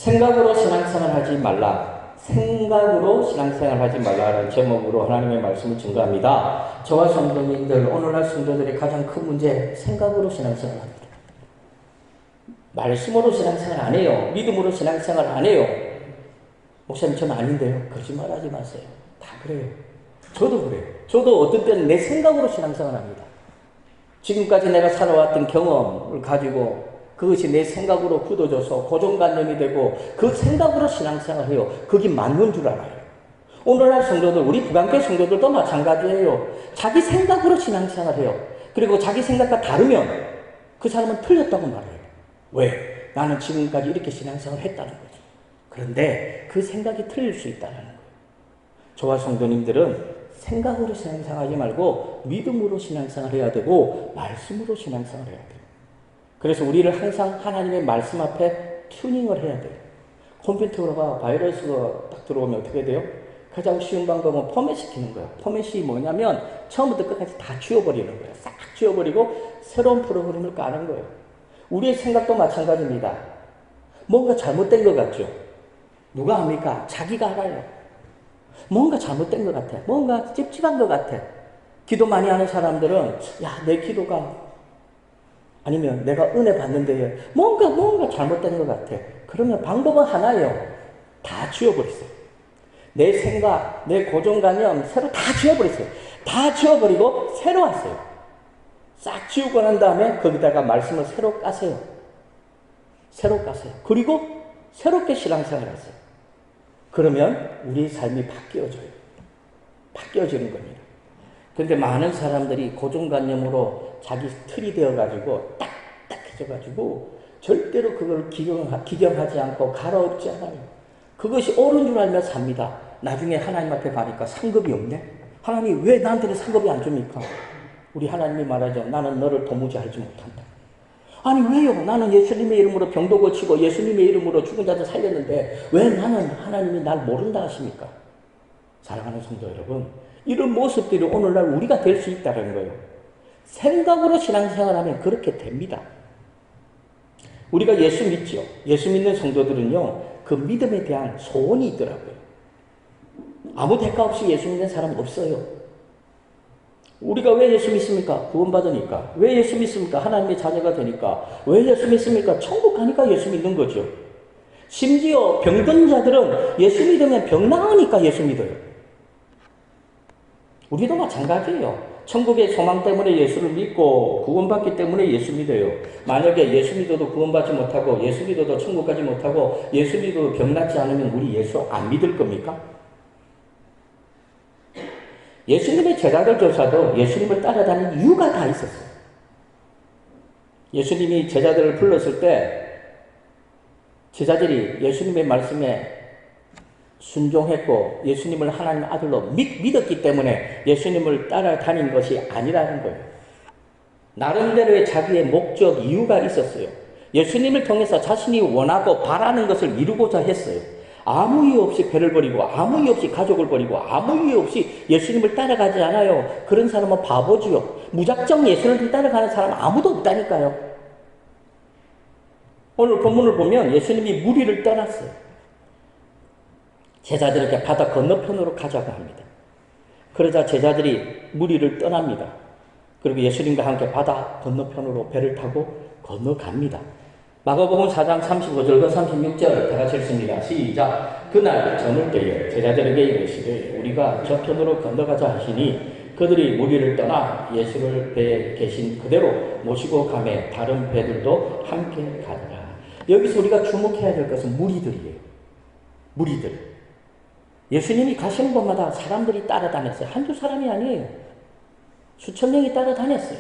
생각으로 신앙생활 하지 말라. 생각으로 신앙생활 하지 말라라는 제목으로 하나님의 말씀을 증거합니다. 저와 성도님들, 오늘날 성도들의 가장 큰 문제, 생각으로 신앙생활 합니다. 말씀으로 신앙생활 안 해요. 믿음으로 신앙생활 안 해요. 목사님, 저는 아닌데요. 거짓말 하지 마세요. 다 그래요. 저도 그래요. 저도 어떤 때는 내 생각으로 신앙생활 합니다. 지금까지 내가 살아왔던 경험을 가지고 그것이 내 생각으로 굳어져서 고정관념이 되고 그 생각으로 신앙생활을 해요. 그게 맞는 줄 알아요. 오늘날 성도들, 우리 부강교회 성도들도 마찬가지예요. 자기 생각으로 신앙생활을 해요. 그리고 자기 생각과 다르면 그 사람은 틀렸다고 말해요. 왜? 나는 지금까지 이렇게 신앙생활을 했다는 거죠. 그런데 그 생각이 틀릴 수 있다는 거예요. 저와 성도님들은 생각으로 신앙생활하지 말고 믿음으로 신앙생활을 해야 되고 말씀으로 신앙생활을 해야 돼요. 그래서 우리를 항상 하나님의 말씀 앞에 튜닝을 해야 돼요. 컴퓨터가 바이러스가 딱 들어오면 어떻게 돼요? 가장 쉬운 방법은 포맷시키는 거예요. 포맷이 뭐냐면 처음부터 끝까지 다 지워버리는 거예요. 싹 지워버리고 새로운 프로그램을 까는 거예요. 우리의 생각도 마찬가지입니다. 뭔가 잘못된 것 같죠? 누가 합니까? 자기가 알아요. 뭔가 잘못된 것 같아. 뭔가 찝찝한 것 같아. 기도 많이 하는 사람들은 야, 내 기도가 아니면 내가 은혜 받는데 뭔가 잘못된 것 같아. 그러면 방법은 하나예요. 다 지워버렸어요. 내 생각, 내 고정관념 새로 다 지워버렸어요. 다 지워버리고 새로 하세요. 싹 지우고 난 다음에 거기다가 말씀을 새로 까세요. 새로 까세요. 그리고 새롭게 신앙생활 하세요. 그러면 우리 삶이 바뀌어져요. 바뀌어지는 겁니다. 그런데 많은 사람들이 고정관념으로 자기 틀이 되어가지고 딱딱해져가지고 절대로 그걸 기경하지 않고 갈아엎지 않아요. 그것이 옳은 줄 알며 삽니다. 나중에 하나님 앞에 가니까 상급이 없네? 하나님 왜 나한테는 상급이 안 줍니까? 우리 하나님이 말하죠. 나는 너를 도무지 알지 못한다. 아니 왜요? 나는 예수님의 이름으로 병도 고치고 예수님의 이름으로 죽은 자들 살렸는데 왜 나는 하나님이 날 모른다 하십니까? 사랑하는 성도 여러분, 이런 모습들이 오늘날 우리가 될 수 있다는 거예요. 생각으로 신앙생활하면 그렇게 됩니다. 우리가 예수 믿죠. 예수 믿는 성도들은요, 그 믿음에 대한 소원이 있더라고요. 아무 대가 없이 예수 믿는 사람 없어요. 우리가 왜 예수 믿습니까? 구원받으니까. 왜 예수 믿습니까? 하나님의 자녀가 되니까. 왜 예수 믿습니까? 천국 가니까 예수 믿는 거죠. 심지어 병든 자들은 예수 믿으면 병 나으니까 예수 믿어요. 우리도 마찬가지예요. 천국의 소망 때문에 예수를 믿고 구원받기 때문에 예수 믿어요. 만약에 예수 믿어도 구원받지 못하고 예수 믿어도 천국 가지 못하고 예수 믿어도 병 낫지 않으면 우리 예수 안 믿을 겁니까? 예수님의 제자들조차도 예수님을 따라다니는 이유가 다 있었어요. 예수님이 제자들을 불렀을 때 제자들이 예수님의 말씀에 순종했고 예수님을 하나님 아들로 믿었기 때문에 예수님을 따라다닌 것이 아니라는 거예요. 나름대로의 자기의 목적, 이유가 있었어요. 예수님을 통해서 자신이 원하고 바라는 것을 이루고자 했어요. 아무 이유 없이 배를 버리고 아무 이유 없이 가족을 버리고 아무 이유 없이 예수님을 따라가지 않아요. 그런 사람은 바보지요. 무작정 예수님을 따라가는 사람은 아무도 없다니까요. 오늘 본문을 보면 예수님이 무리를 떠났어요. 제자들에게 바다 건너편으로 가자고 합니다. 그러자 제자들이 무리를 떠납니다. 그리고 예수님과 함께 바다 건너편으로 배를 타고 건너갑니다. 마가복음 4장 35절과 36절 다 같이 읽습니다. 시작. 그날 저물 때에 제자들에게 이르시되 우리가 저편으로 건너가자 하시니 그들이 무리를 떠나 예수를 배에 계신 그대로 모시고 가매 다른 배들도 함께 가더라. 여기서 우리가 주목해야 될 것은 무리들이에요. 무리들. 예수님이 가시는 곳마다 사람들이 따라다녔어요. 한두 사람이 아니에요. 수천 명이 따라다녔어요.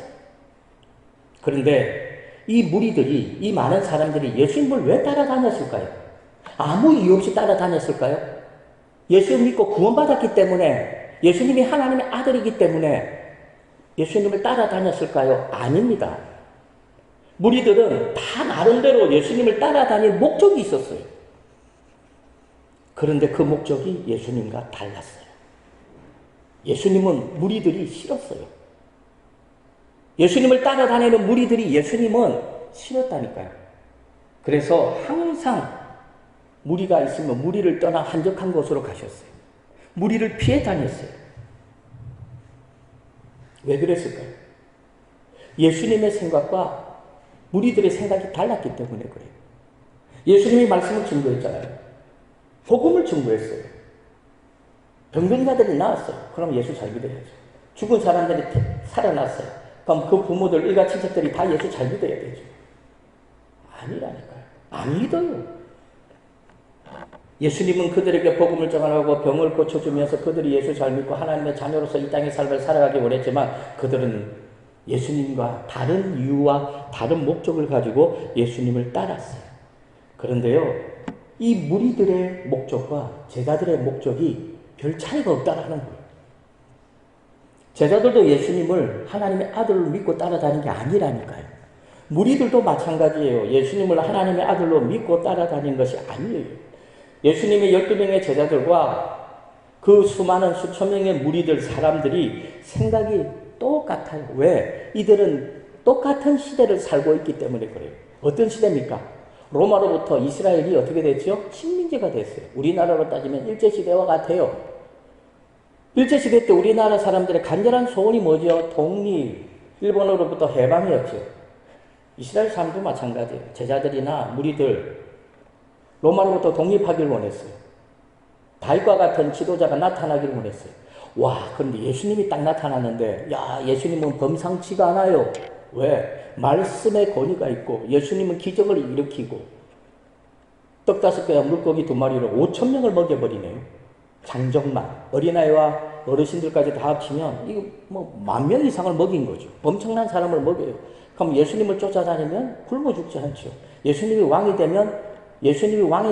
그런데 이 무리들이, 이 많은 사람들이 예수님을 왜 따라다녔을까요? 아무 이유 없이 따라다녔을까요? 예수 믿고 구원받았기 때문에, 예수님이 하나님의 아들이기 때문에 예수님을 따라다녔을까요? 아닙니다. 무리들은 다 나름대로 예수님을 따라다닐 목적이 있었어요. 그런데 그 목적이 예수님과 달랐어요. 예수님은 무리들이 싫었어요. 예수님을 따라다니는 무리들이 예수님은 싫었다니까요. 그래서 항상 무리가 있으면 무리를 떠나 한적한 곳으로 가셨어요. 무리를 피해 다녔어요. 왜 그랬을까요? 예수님의 생각과 무리들의 생각이 달랐기 때문에 그래요. 예수님이 말씀을 증거했잖아요. 복음을 증거했어요. 병든 자들이 나았어요. 그럼 예수 잘 믿어야죠. 죽은 사람들이 살아났어요. 그럼 그 부모들, 일가 친척들이 다 예수 잘 믿어야 되죠. 아니라니까요. 안 믿어요. 예수님은 그들에게 복음을 전하고 병을 고쳐주면서 그들이 예수 잘 믿고 하나님의 자녀로서 이 땅의 삶을 살아가기 원했지만 그들은 예수님과 다른 이유와 다른 목적을 가지고 예수님을 따랐어요. 그런데요, 이 무리들의 목적과 제자들의 목적이 별 차이가 없다라는 거예요. 제자들도 예수님을 하나님의 아들로 믿고 따라다니는 게 아니라니까요. 무리들도 마찬가지예요. 예수님을 하나님의 아들로 믿고 따라다니는 것이 아니에요. 예수님의 12명의 제자들과 그 수많은 수천 명의 무리들 사람들이 생각이 똑같아요. 왜? 이들은 똑같은 시대를 살고 있기 때문에 그래요. 어떤 시대입니까? 로마로부터 이스라엘이 어떻게 됐죠? 식민지가 됐어요. 우리나라로 따지면 일제시대와 같아요. 일제시대 때 우리나라 사람들의 간절한 소원이 뭐죠? 독립, 일본으로부터 해방이었죠. 이스라엘 사람도 마찬가지예요. 제자들이나 무리들, 로마로부터 독립하길 원했어요. 다윗과 같은 지도자가 나타나길 원했어요. 와, 그런데 예수님이 딱 나타났는데, 야, 예수님은 범상치가 않아요. 왜? 말씀의 권위가 있고, 예수님은 기적을 일으키고, 떡 5개와 물고기 2마리로 5,000명을 먹여버리네요. 장정만. 어린아이와 어르신들까지 다 합치면, 이거 뭐, 10,000명 이상을 먹인 거죠. 엄청난 사람을 먹여요. 그럼 예수님을 쫓아다니면 굶어 죽지 않죠. 예수님이 왕이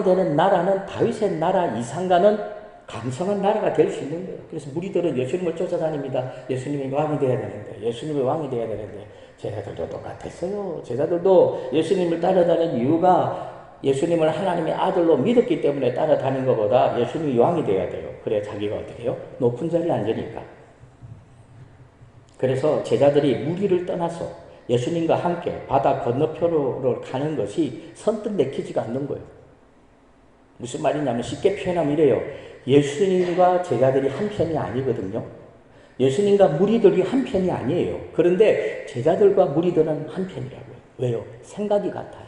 되는 나라는 다윗의 나라 이상가는 강성한 나라가 될 수 있는 거예요. 그래서 무리들은 예수님을 쫓아다닙니다. 예수님이 왕이 되어야 되는데, 예수님이 왕이 되어야 되는데, 제자들도 똑같았어요. 제자들도 예수님을 따라다니는 이유가 예수님을 하나님의 아들로 믿었기 때문에 따라다닌 것보다 예수님이 왕이 되어야 돼요. 그래야 자기가 어떻게 해요? 높은 자리에 앉으니까. 그래서 제자들이 무리를 떠나서 예수님과 함께 바다 건너편으로 가는 것이 선뜻 내키지가 않는 거예요. 무슨 말이냐면 쉽게 표현하면 이래요. 예수님과 제자들이 한 편이 아니거든요. 예수님과 무리들이 한 편이 아니에요. 그런데 제자들과 무리들은 한 편이라고요. 왜요? 생각이 같아요.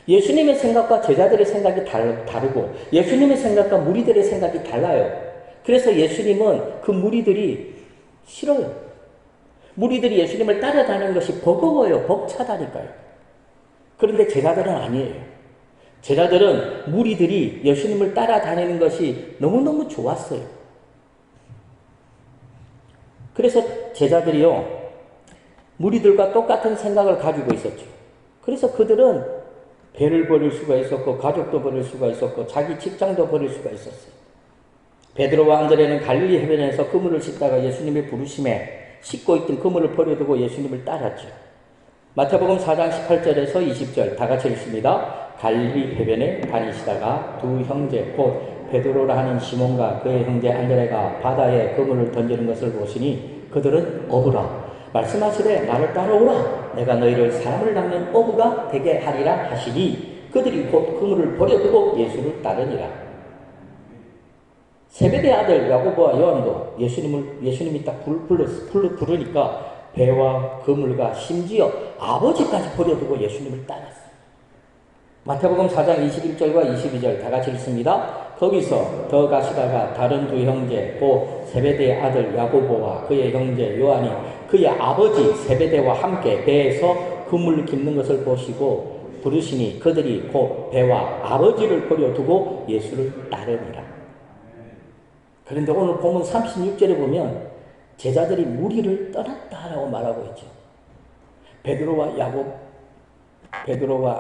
예수님의 생각과 제자들의 생각이 다르고 예수님의 생각과 무리들의 생각이 달라요. 그래서 예수님은 그 무리들이 싫어요. 무리들이 예수님을 따라다니는 것이 버거워요. 벅차다니까요. 그런데 제자들은 아니에요. 제자들은 무리들이 예수님을 따라다니는 것이 너무너무 좋았어요. 그래서 제자들이요, 무리들과 똑같은 생각을 가지고 있었죠. 그래서 그들은 배를 버릴 수가 있었고, 가족도 버릴 수가 있었고, 자기 직장도 버릴 수가 있었어요. 베드로와 안드레는 갈릴리 해변에서 그물을 씻다가 예수님의 부르심에 씻고 있던 그물을 버려두고 예수님을 따랐죠. 마태복음 4장 18절에서 20절 다 같이 읽습니다. 갈릴리 해변에 다니시다가 두 형제 곧 베드로라 하는 시몬과 그의 형제 안드레가 바다에 그물을 던지는 것을 보시니 그들은 어부라 말씀하시되 나를 따라오라 내가 너희를 사람을 낚는 어부가 되게 하리라 하시니 그들이 곧 그물을 버려두고 예수를 따르니라. 세베대 아들 야고보와 요한도 예수님이 딱 부르니까 배와 그물과 심지어 아버지까지 버려두고 예수님을 따랐어요. 마태복음 4장 21절과 22절 다 같이 읽습니다. 거기서 더 가시다가 다른 두 형제 곧 세베대의 아들 야고보와 그의 형제 요한이 그의 아버지 세베대와 함께 배에서 그물을 깁는 것을 보시고 부르시니 그들이 곧 배와 아버지를 버려두고 예수를 따르니라. 그런데 오늘 본문 36절에 보면 제자들이 무리를 떠났다라고 말하고 있죠. 베드로와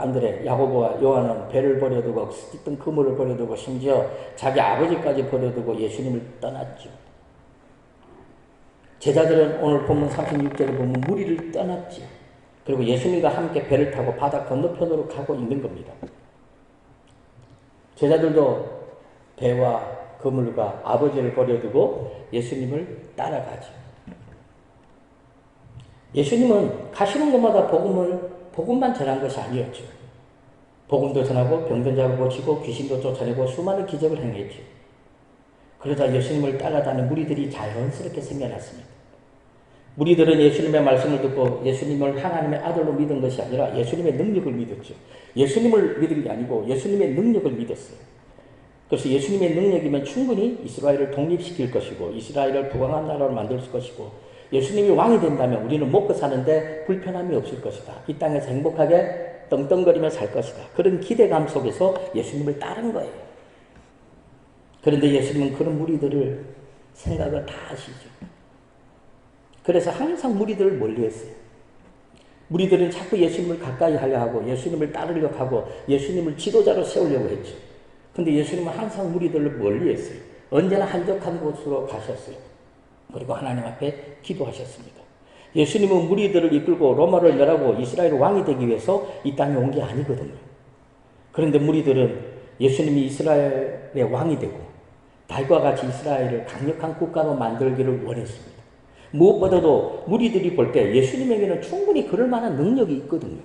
안드레, 야고보와 요한은 배를 버려두고 있던 그물을 버려두고 심지어 자기 아버지까지 버려두고 예수님을 떠났죠. 제자들은 오늘 본문 36절에 보면 무리를 떠났죠. 그리고 예수님과 함께 배를 타고 바다 건너편으로 가고 있는 겁니다. 제자들도 배와 그물과 아버지를 버려두고 예수님을 따라가죠. 예수님은 가시는 곳마다 복음만 전한 것이 아니었죠. 복음도 전하고 병든 자를 고치고 귀신도 쫓아내고 수많은 기적을 행했죠. 그러자 예수님을 따라다니는 무리들이 자연스럽게 생겨났습니다. 무리들은 예수님의 말씀을 듣고 예수님을 하나님의 아들로 믿은 것이 아니라 예수님의 능력을 믿었죠. 예수님을 믿은 게 아니고 예수님의 능력을 믿었어요. 그래서 예수님의 능력이면 충분히 이스라엘을 독립시킬 것이고 이스라엘을 부강한 나라로 만들 것이고 예수님이 왕이 된다면 우리는 먹고 사는데 불편함이 없을 것이다. 이 땅에서 행복하게 떵떵거리며 살 것이다. 그런 기대감 속에서 예수님을 따른 거예요. 그런데 예수님은 그런 무리들을 생각을 다 하시죠. 그래서 항상 무리들을 멀리했어요. 무리들은 자꾸 예수님을 가까이 하려 하고 예수님을 따르려고 하고 예수님을 지도자로 세우려고 했죠. 근데 예수님은 항상 무리들을 멀리했어요. 언제나 한적한 곳으로 가셨어요. 그리고 하나님 앞에 기도하셨습니다. 예수님은 무리들을 이끌고 로마를 멸하고 이스라엘 왕이 되기 위해서 이 땅에 온 게 아니거든요. 그런데 무리들은 예수님이 이스라엘의 왕이 되고 다윗과 같이 이스라엘을 강력한 국가로 만들기를 원했습니다. 무엇보다도 무리들이 볼 때 예수님에게는 충분히 그럴 만한 능력이 있거든요.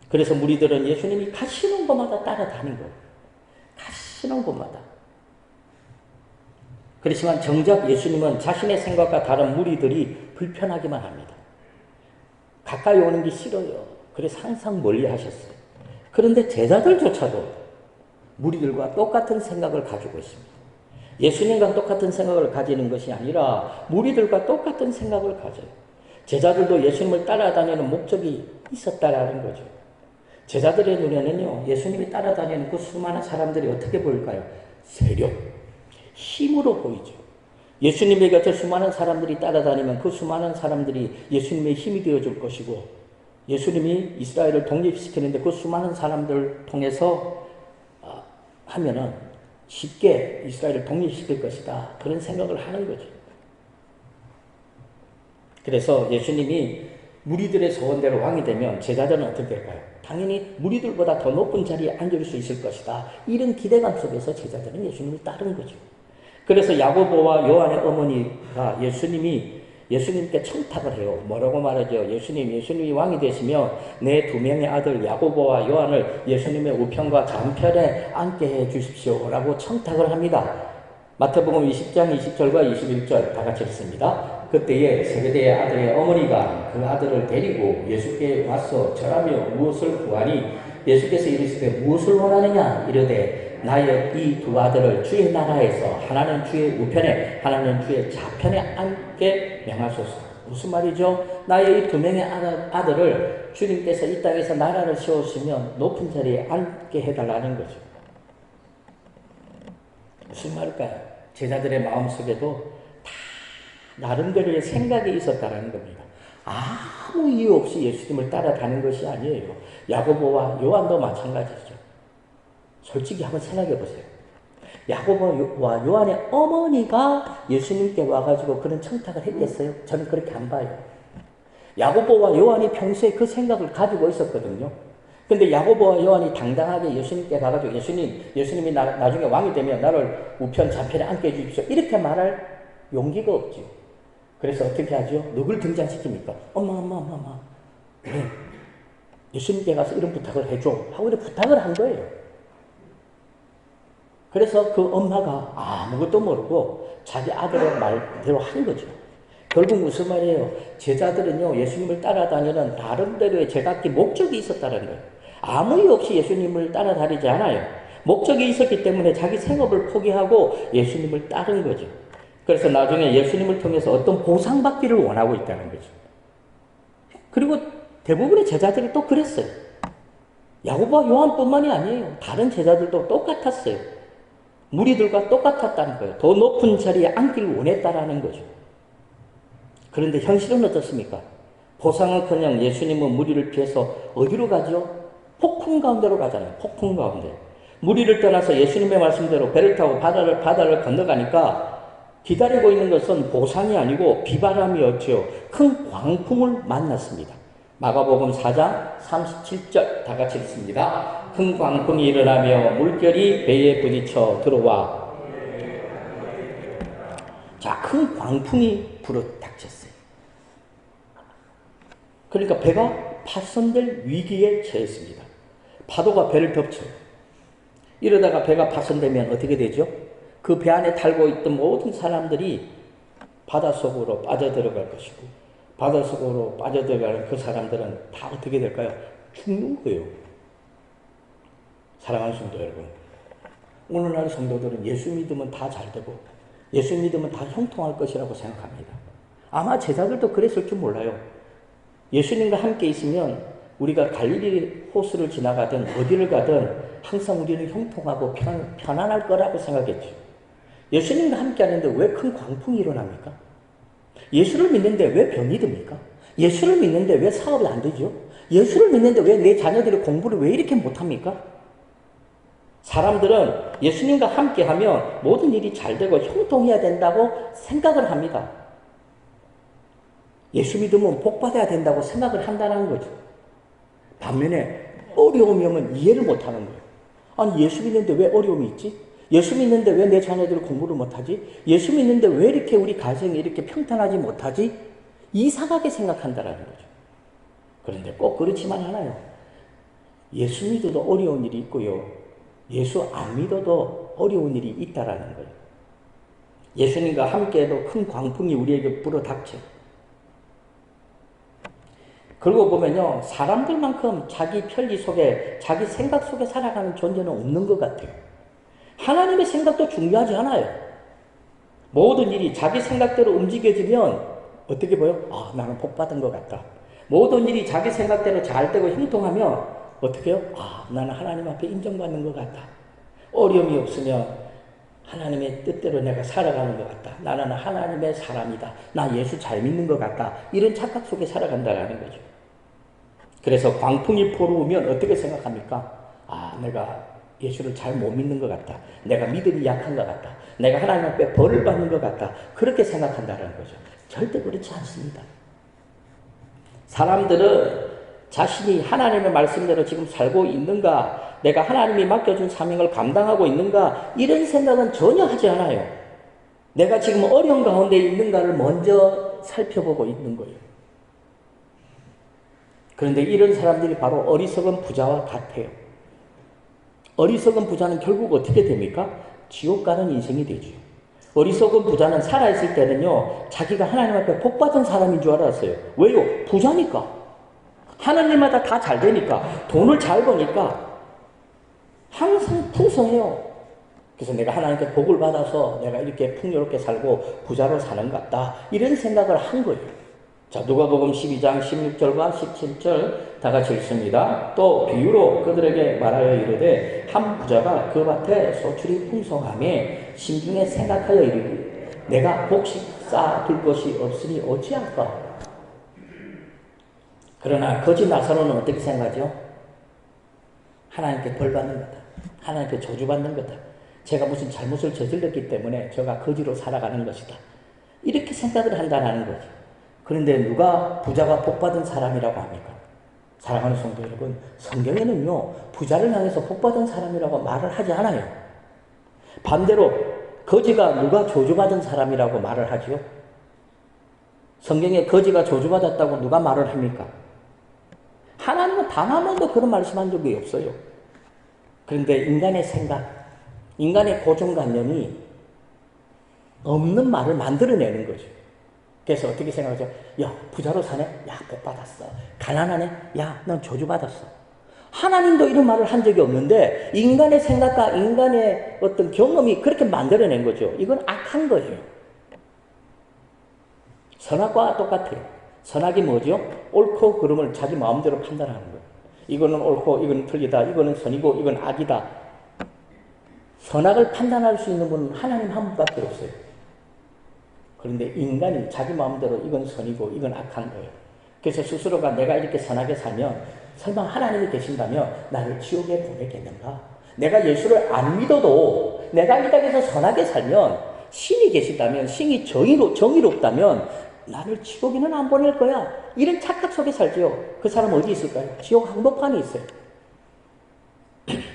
그래서 무리들은 예수님이 가시는 곳마다 따라다닌 거예요. 가시는 곳마다. 그렇지만 정작 예수님은 자신의 생각과 다른 무리들이 불편하기만 합니다. 가까이 오는 게 싫어요. 그래서 항상 멀리 하셨어요. 그런데 제자들조차도 무리들과 똑같은 생각을 가지고 있습니다. 예수님과 똑같은 생각을 가지는 것이 아니라 무리들과 똑같은 생각을 가져요. 제자들도 예수님을 따라다니는 목적이 있었다라는 거죠. 제자들의 눈에는요, 예수님이 따라다니는 그 수많은 사람들이 어떻게 보일까요? 세력, 힘으로 보이죠. 예수님의 곁에 수많은 사람들이 따라다니면 그 수많은 사람들이 예수님의 힘이 되어줄 것이고 예수님이 이스라엘을 독립시키는데 그 수많은 사람들을 통해서 하면은 쉽게 이스라엘을 독립시킬 것이다. 그런 생각을 하는 거죠. 그래서 예수님이 무리들의 소원대로 왕이 되면 제자들은 어떻게 될까요? 당연히 무리들보다 더 높은 자리에 앉을 수 있을 것이다. 이런 기대감 속에서 제자들은 예수님을 따른 거죠. 그래서 야고보와 요한의 어머니가 예수님께 청탁을 해요. 뭐라고 말하죠? 예수님이 왕이 되시면 내 두 명의 아들 야고보와 요한을 예수님의 우편과 좌편에 앉게 해 주십시오. 라고 청탁을 합니다. 마태복음 20장 20절과 21절 다 같이 읽습니다. 그때에 세베대의 아들의 어머니가 그 아들을 데리고 예수께 와서 절하며 무엇을 구하니 예수께서 이르시되 무엇을 원하느냐 이르되 나의 이 두 아들을 주의 나라에서 하나는 주의 우편에 하나는 주의 좌편에 앉게 명하소서. 무슨 말이죠? 나의 이 두 명의 아들을 주님께서 이 땅에서 나라를 세우시면 높은 자리에 앉게 해달라는 거죠. 무슨 말일까요? 제자들의 마음속에도 다 나름대로의 생각이 있었다는 겁니다. 아무 이유 없이 예수님을 따라다닌 것이 아니에요. 야고보와 요한도 마찬가지죠. 솔직히 한번 생각해 보세요. 야고보와 요한의 어머니가 예수님께 와가지고 그런 청탁을 했겠어요? 저는 그렇게 안 봐요. 야고보와 요한이 평소에 그 생각을 가지고 있었거든요. 근데 야고보와 요한이 당당하게 예수님께 가가지고 예수님이 나중에 왕이 되면 나를 우편 좌편에 앉게 해주십시오. 이렇게 말할 용기가 없죠. 그래서 어떻게 하죠? 누굴 등장시킵니까? 엄마. 그래. 예수님께 가서 이런 부탁을 해줘. 하고 이렇게 부탁을 한 거예요. 그래서 그 엄마가 아무것도 모르고 자기 아들의 말대로 한 거죠. 결국 무슨 말이에요? 제자들은요, 예수님을 따라다니는 나름대로의 제각기 목적이 있었다는 거예요. 아무 이유 없이 예수님을 따라다니지 않아요. 목적이 있었기 때문에 자기 생업을 포기하고 예수님을 따른 거죠. 그래서 나중에 예수님을 통해서 어떤 보상받기를 원하고 있다는 거죠. 그리고 대부분의 제자들이 또 그랬어요. 야고보와 요한뿐만이 아니에요. 다른 제자들도 똑같았어요. 무리들과 똑같았다는 거예요. 더 높은 자리에 앉기를 원했다라는 거죠. 그런데 현실은 어떻습니까? 보상은커녕 예수님은 무리를 피해서 어디로 가죠? 폭풍 가운데로 가잖아요. 폭풍 가운데. 무리를 떠나서 예수님의 말씀대로 배를 타고 바다를 건너가니까 기다리고 있는 것은 보상이 아니고 비바람이었죠. 큰 광풍을 만났습니다. 마가복음 4장 37절 다 같이 읽습니다. 큰 광풍이 일어나며 물결이 배에 부딪혀 들어와. 자, 큰 광풍이 불어닥쳤어요. 그러니까 배가 파손될 위기에 처했습니다. 파도가 배를 덮쳐요. 이러다가 배가 파손되면 어떻게 되죠? 그 배 안에 탈고 있던 모든 사람들이 바닷속으로 빠져들어갈 것이고, 바닷속으로 빠져들어가는 그 사람들은 다 어떻게 될까요? 죽는 거예요. 사랑하는 성도 여러분, 오늘날 성도들은 예수 믿으면 다 잘되고 예수 믿으면 다 형통할 것이라고 생각합니다. 아마 제자들도 그랬을 줄 몰라요. 예수님과 함께 있으면 우리가 갈릴리 호수를 지나가든 어디를 가든 항상 우리는 형통하고 편안할 거라고 생각했죠. 예수님과 함께 하는데 왜 큰 광풍이 일어납니까? 예수를 믿는데 왜 병이 듭니까? 예수를 믿는데 왜 사업이 안 되죠? 예수를 믿는데 왜 내 자녀들이 공부를 왜 이렇게 못합니까? 사람들은 예수님과 함께 하면 모든 일이 잘 되고 형통해야 된다고 생각을 합니다. 예수 믿으면 복 받아야 된다고 생각을 한다는 거죠. 반면에 어려움이 오면 이해를 못하는 거예요. 아니 예수 믿는데 왜 어려움이 있지? 예수 믿는데 왜 내 자녀들이 공부를 못하지? 예수 믿는데 왜 이렇게 우리 가정이 이렇게 평탄하지 못하지? 이상하게 생각한다는 거죠. 그런데 꼭 그렇지만 않아요. 예수 믿어도 어려운 일이 있고요. 예수 안 믿어도 어려운 일이 있다라는 거예요. 예수님과 함께해도 큰 광풍이 우리에게 불어닥쳐요. 그러고 보면요, 사람들만큼 자기 편리 속에, 자기 생각 속에 살아가는 존재는 없는 것 같아요. 하나님의 생각도 중요하지 않아요. 모든 일이 자기 생각대로 움직여지면 어떻게 보여? 아, 나는 복 받은 것 같다. 모든 일이 자기 생각대로 잘 되고 형통하면 어떻게 해요? 아, 나는 하나님 앞에 인정받는 것 같다. 어려움이 없으면 하나님의 뜻대로 내가 살아가는 것 같다. 나는 하나님의 사람이다. 나 예수 잘 믿는 것 같다. 이런 착각 속에 살아간다는 거죠. 그래서 광풍이 불어오면 어떻게 생각합니까? 아, 내가 예수를 잘 못 믿는 것 같다. 내가 믿음이 약한 것 같다. 내가 하나님 앞에 벌을 받는 것 같다. 그렇게 생각한다는 거죠. 절대 그렇지 않습니다. 사람들은 자신이 하나님의 말씀대로 지금 살고 있는가, 내가 하나님이 맡겨준 사명을 감당하고 있는가, 이런 생각은 전혀 하지 않아요. 내가 지금 어려운 가운데 있는가를 먼저 살펴보고 있는 거예요. 그런데 이런 사람들이 바로 어리석은 부자와 같아요. 어리석은 부자는 결국 어떻게 됩니까? 지옥 가는 인생이 되죠. 어리석은 부자는 살아있을 때는요, 자기가 하나님 앞에 복받은 사람인 줄 알았어요. 왜요? 부자니까. 하는 일마다 다 잘 되니까, 돈을 잘 버니까 항상 풍성해요. 그래서 내가 하나님께 복을 받아서 내가 이렇게 풍요롭게 살고 부자로 사는 것 같다. 이런 생각을 한 거예요. 자, 누가복음 12장 16절과 17절 다 같이 읽습니다. 또 비유로 그들에게 말하여 이르되 한 부자가 그 밭에 소출이 풍성하매 심중에 생각하여 이르되 내가 곡식 쌓아둘 것이 없으니 어찌할까? 그러나 거지 나사로는 어떻게 생각하죠? 하나님께 벌 받는 거다. 하나님께 저주받는 거다. 제가 무슨 잘못을 저질렀기 때문에 저가 거지로 살아가는 것이다. 이렇게 생각을 한다는 거죠. 그런데 누가 부자가 복받은 사람이라고 합니까? 사랑하는 성도 여러분, 성경에는요, 부자를 향해서 복받은 사람이라고 말을 하지 않아요. 반대로 거지가 누가 저주받은 사람이라고 말을 하지요? 성경에 거지가 저주받았다고 누가 말을 합니까? 하나님은 단 한 번도 그런 말씀한 적이 없어요. 그런데 인간의 생각, 인간의 고정관념이 없는 말을 만들어내는 거죠. 그래서 어떻게 생각하죠? 야, 부자로 사네? 야, 복 받았어. 가난하네? 야, 넌 저주받았어. 하나님도 이런 말을 한 적이 없는데 인간의 생각과 인간의 어떤 경험이 그렇게 만들어낸 거죠. 이건 악한 거예요. 선악과 똑같아요. 선악이 뭐죠? 옳고 그름을 자기 마음대로 판단하는 거예요. 이거는 옳고 이거는 틀리다. 이거는 선이고 이건 악이다. 선악을 판단할 수 있는 분은 하나님 한 분밖에 없어요. 그런데 인간이 자기 마음대로 이건 선이고 이건 악한 거예요. 그래서 스스로가 내가 이렇게 선하게 살면 설마 하나님이 계신다면 나를 지옥에 보내겠는가? 내가 예수를 안 믿어도 내가 이 땅에서 선하게 살면 신이 계시다면, 신이 정의롭다면 나를 지옥에는 안 보낼 거야. 이런 착각 속에 살지요. 그 사람 어디 있을까요? 지옥 한복판에 있어요.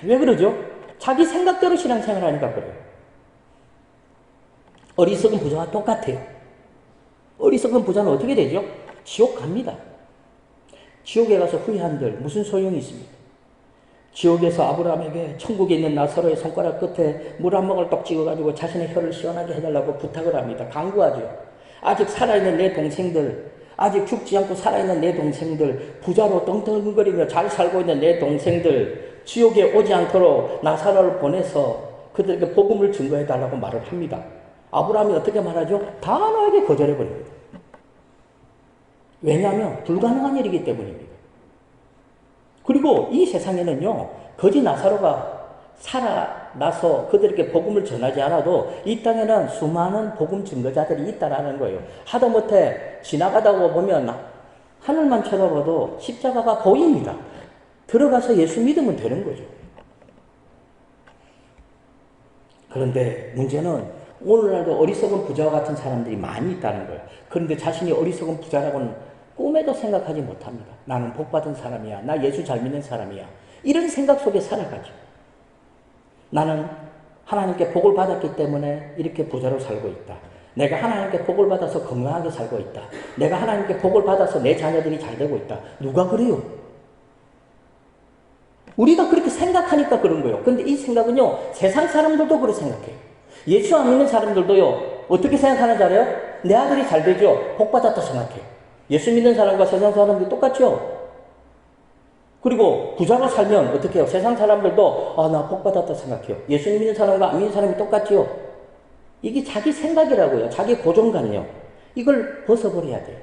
왜 그러죠? 자기 생각대로 신앙생활 하니까 그래요. 어리석은 부자와 똑같아요. 어리석은 부자는 어떻게 되죠? 지옥 갑니다. 지옥에 가서 후회한들 무슨 소용이 있습니까? 지옥에서 아브라함에게 천국에 있는 나사로의 손가락 끝에 물 한 모금을 떡 찍어가지고 자신의 혀를 시원하게 해달라고 부탁을 합니다. 강구하죠. 아직 살아있는 내 동생들, 아직 죽지 않고 살아있는 내 동생들, 부자로 떵떵거리며 잘 살고 있는 내 동생들, 지옥에 오지 않도록 나사로를 보내서 그들에게 복음을 증거해달라고 말을 합니다. 아브라함이 어떻게 말하죠? 단호하게 거절해버립니다. 왜냐하면 불가능한 일이기 때문입니다. 그리고 이 세상에는요, 거지 나사로가 살아나서 그들에게 복음을 전하지 않아도 이 땅에는 수많은 복음 증거자들이 있다라는 거예요. 하다못해 지나가다 보면 하늘만 쳐다봐도 십자가가 보입니다. 들어가서 예수 믿으면 되는 거죠. 그런데 문제는 오늘날도 어리석은 부자와 같은 사람들이 많이 있다는 거예요. 그런데 자신이 어리석은 부자라고는 꿈에도 생각하지 못합니다. 나는 복받은 사람이야. 나 예수 잘 믿는 사람이야. 이런 생각 속에 살아가죠. 나는 하나님께 복을 받았기 때문에 이렇게 부자로 살고 있다. 내가 하나님께 복을 받아서 건강하게 살고 있다. 내가 하나님께 복을 받아서 내 자녀들이 잘 되고 있다. 누가 그래요? 우리가 그렇게 생각하니까 그런 거예요. 근데 이 생각은요, 세상 사람들도 그렇게 생각해요. 예수 안 믿는 사람들도요, 어떻게 생각하는지 알아요? 내 아들이 잘 되죠? 복 받았다 생각해요. 예수 믿는 사람과 세상 사람들이 똑같죠? 그리고 부자로 살면 어떻게 해요? 세상 사람들도 나 복 받았다 생각해요. 예수 믿는 사람과 안 믿는 사람이 똑같죠? 이게 자기 생각이라고요. 자기 고정관념. 이걸 벗어버려야 돼요.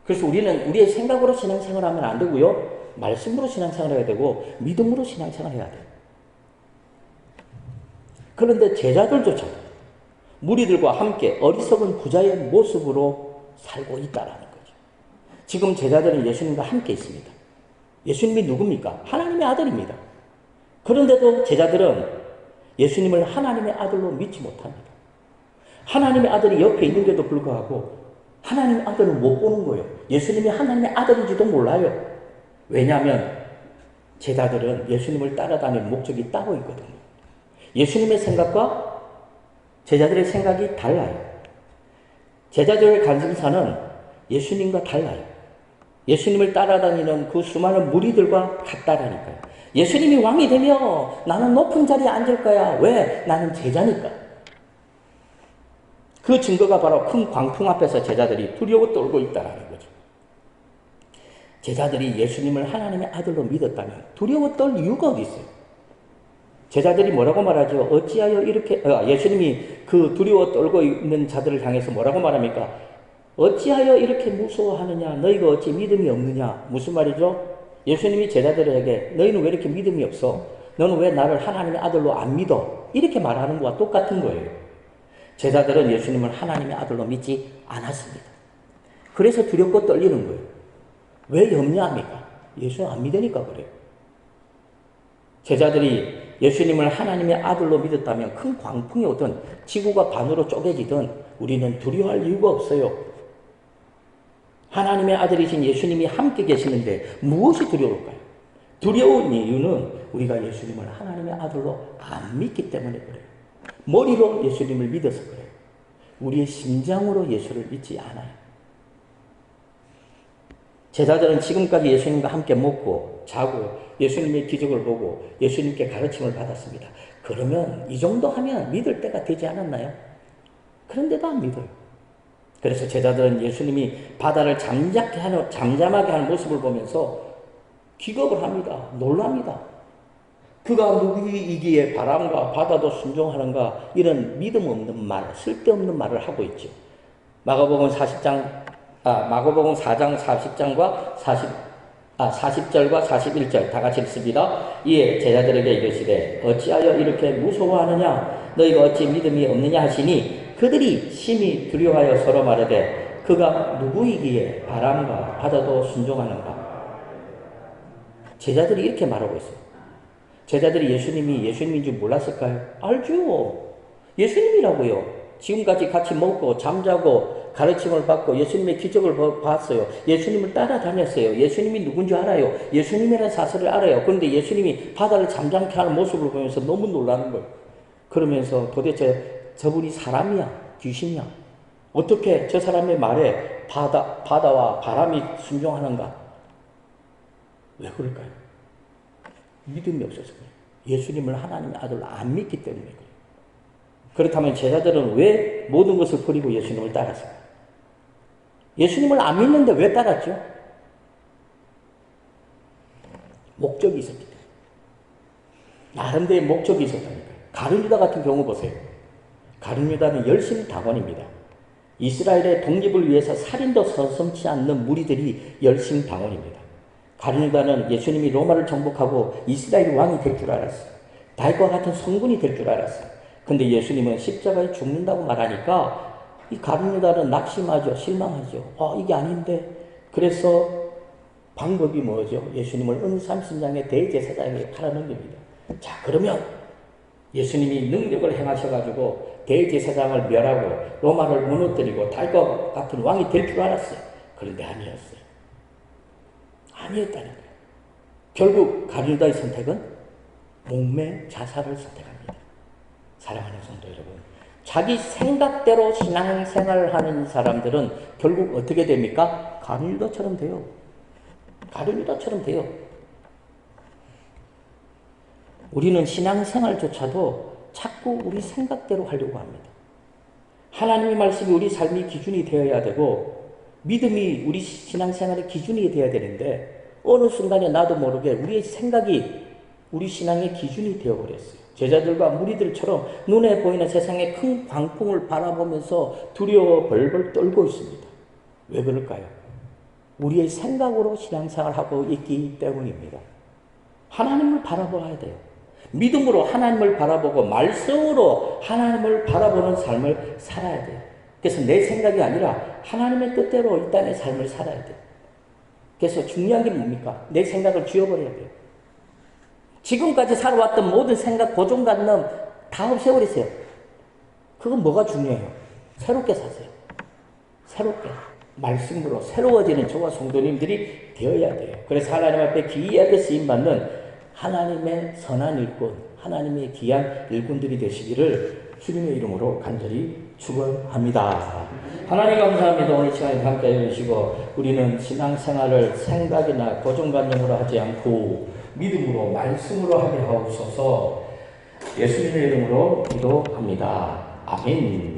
그래서 우리는 우리의 생각으로 신앙생활을 하면 안 되고요. 말씀으로 신앙생활을 해야 되고 믿음으로 신앙생활을 해야 돼요. 그런데 제자들조차 무리들과 함께 어리석은 부자의 모습으로 살고 있다라는 거죠. 지금 제자들은 예수님과 함께 있습니다. 예수님이 누굽니까? 하나님의 아들입니다. 그런데도 제자들은 예수님을 하나님의 아들로 믿지 못합니다. 하나님의 아들이 옆에 있는데도 불구하고 하나님의 아들을 못 보는 거예요. 예수님이 하나님의 아들인지도 몰라요. 왜냐하면 제자들은 예수님을 따라다니는 목적이 따로 있거든요. 예수님의 생각과 제자들의 생각이 달라요. 제자들의 관심사는 예수님과 달라요. 예수님을 따라다니는 그 수많은 무리들과 같다라니까요. 예수님이 왕이 되면 나는 높은 자리에 앉을 거야. 왜? 나는 제자니까. 그 증거가 바로 큰 광풍 앞에서 제자들이 두려워 떨고 있다는 거죠. 제자들이 예수님을 하나님의 아들로 믿었다면 두려워 떨 이유가 어디 있어요? 제자들이 뭐라고 말하죠? 어찌하여 이렇게 예수님이 그 두려워 떨고 있는 자들을 향해서 뭐라고 말합니까? 어찌하여 이렇게 무서워하느냐? 너희가 어찌 믿음이 없느냐? 무슨 말이죠? 예수님이 제자들에게 너희는 왜 이렇게 믿음이 없어? 너는 왜 나를 하나님의 아들로 안 믿어? 이렇게 말하는 것과 똑같은 거예요. 제자들은 예수님을 하나님의 아들로 믿지 않았습니다. 그래서 두렵고 떨리는 거예요. 왜 염려합니까? 예수 안 믿으니까 그래요. 제자들이 예수님을 하나님의 아들로 믿었다면 큰 광풍이 오든 지구가 반으로 쪼개지든 우리는 두려워할 이유가 없어요. 하나님의 아들이신 예수님이 함께 계시는데 무엇이 두려울까요? 두려운 이유는 우리가 예수님을 하나님의 아들로 안 믿기 때문에 그래요. 머리로 예수님을 믿어서 그래요. 우리의 심장으로 예수를 믿지 않아요. 제자들은 지금까지 예수님과 함께 먹고 자고 예수님의 기적을 보고 예수님께 가르침을 받았습니다. 그러면 이 정도 하면 믿을 때가 되지 않았나요? 그런데도 안 믿어요. 그래서 제자들은 예수님이 바다를 잠잠하게 하는 모습을 보면서 기겁을 합니다. 놀랍니다. 그가 누구이기에 바람과 바다도 순종하는가? 이런 믿음 없는 말, 쓸데없는 말을 하고 있죠. 마가복음 4장 40장과 40절과 41절 다 같이 읽습니다. 이에 제자들에게 이르시되 어찌하여 이렇게 무서워하느냐? 너희가 어찌 믿음이 없느냐 하시니 그들이 심히 두려워하여 서로 말하되 그가 누구이기에 바람과 바다도 순종하는가? 제자들이 이렇게 말하고 있어요. 제자들이 예수님인 줄 몰랐을까요? 알죠. 예수님이라고요. 지금까지 같이 먹고 잠자고 가르침을 받고 예수님의 기적을 봤어요. 예수님을 따라다녔어요. 예수님이 누군지 알아요. 예수님이라는 사실을 알아요. 그런데 예수님이 바다를 잠잠케 하는 모습을 보면서 너무 놀라는 거예요. 그러면서 도대체 저분이 사람이야? 귀신이야? 어떻게 저 사람의 말에 바다와 바람이 순종하는가? 왜 그럴까요? 믿음이 없어서 그래요. 예수님을 하나님의 아들로 안 믿기 때문에 그래요. 그렇다면 제자들은 왜 모든 것을 버리고 예수님을 따랐을까요? 예수님을 안 믿는데 왜 따랐죠? 목적이 있었기 때문에. 나름대로의 목적이 있었다니까요. 가룟유다 같은 경우 보세요. 가룟유다는 열심 당원입니다. 이스라엘의 독립을 위해서 살인도 서슴지 않는 무리들이 열심 당원입니다. 가룟유다는 예수님이 로마를 정복하고 이스라엘 왕이 될 줄 알았어요. 다윗과 같은 성군이 될 줄 알았어요. 근데 예수님은 십자가에 죽는다고 말하니까 이 가룟유다는 낙심하죠. 실망하죠. 이게 아닌데. 그래서 방법이 뭐죠? 예수님을 은삼신장의 대제사장에게 팔아넘깁니다. 자, 그러면 예수님이 능력을 행하셔가지고 대제사장을 멸하고 로마를 무너뜨리고 다윗과 같은 왕이 될 줄 알았어요. 그런데 아니었어요. 아니었다는 거예요. 결국 가룟유다의 선택은 목매 자살을 선택합니다. 사랑하는 성도 여러분, 자기 생각대로 신앙생활을 하는 사람들은 결국 어떻게 됩니까? 가룟유다처럼 돼요. 가룟유다처럼 돼요. 우리는 신앙생활조차도 자꾸 우리 생각대로 하려고 합니다. 하나님의 말씀이 우리 삶의 기준이 되어야 되고 믿음이 우리 신앙생활의 기준이 되어야 되는데 어느 순간에 나도 모르게 우리의 생각이 우리 신앙의 기준이 되어버렸어요. 제자들과 무리들처럼 눈에 보이는 세상의 큰 광풍을 바라보면서 두려워 벌벌 떨고 있습니다. 왜 그럴까요? 우리의 생각으로 신앙생활을 하고 있기 때문입니다. 하나님을 바라봐야 돼요. 믿음으로 하나님을 바라보고 말씀으로 하나님을 바라보는 삶을 살아야 돼요. 그래서 내 생각이 아니라 하나님의 뜻대로 이 땅의 삶을 살아야 돼요. 그래서 중요한 게 뭡니까? 내 생각을 지워버려야 돼요. 지금까지 살아왔던 모든 생각, 고정관념 다 없애버리세요. 그건 뭐가 중요해요? 새롭게 사세요. 새롭게. 말씀으로 새로워지는 저와 성도님들이 되어야 돼요. 그래서 하나님 앞에 기이하게 쓰임받는 하나님의 선한 일꾼, 하나님의 귀한 일꾼들이 되시기를 주님의 이름으로 간절히 축원합니다. 하나님 감사합니다. 오늘 시간에 함께 해주시고 우리는 신앙생활을 생각이나 고정관념으로 하지 않고 믿음으로 말씀으로 하게 하옵소서. 예수님의 이름으로 기도합니다. 아멘.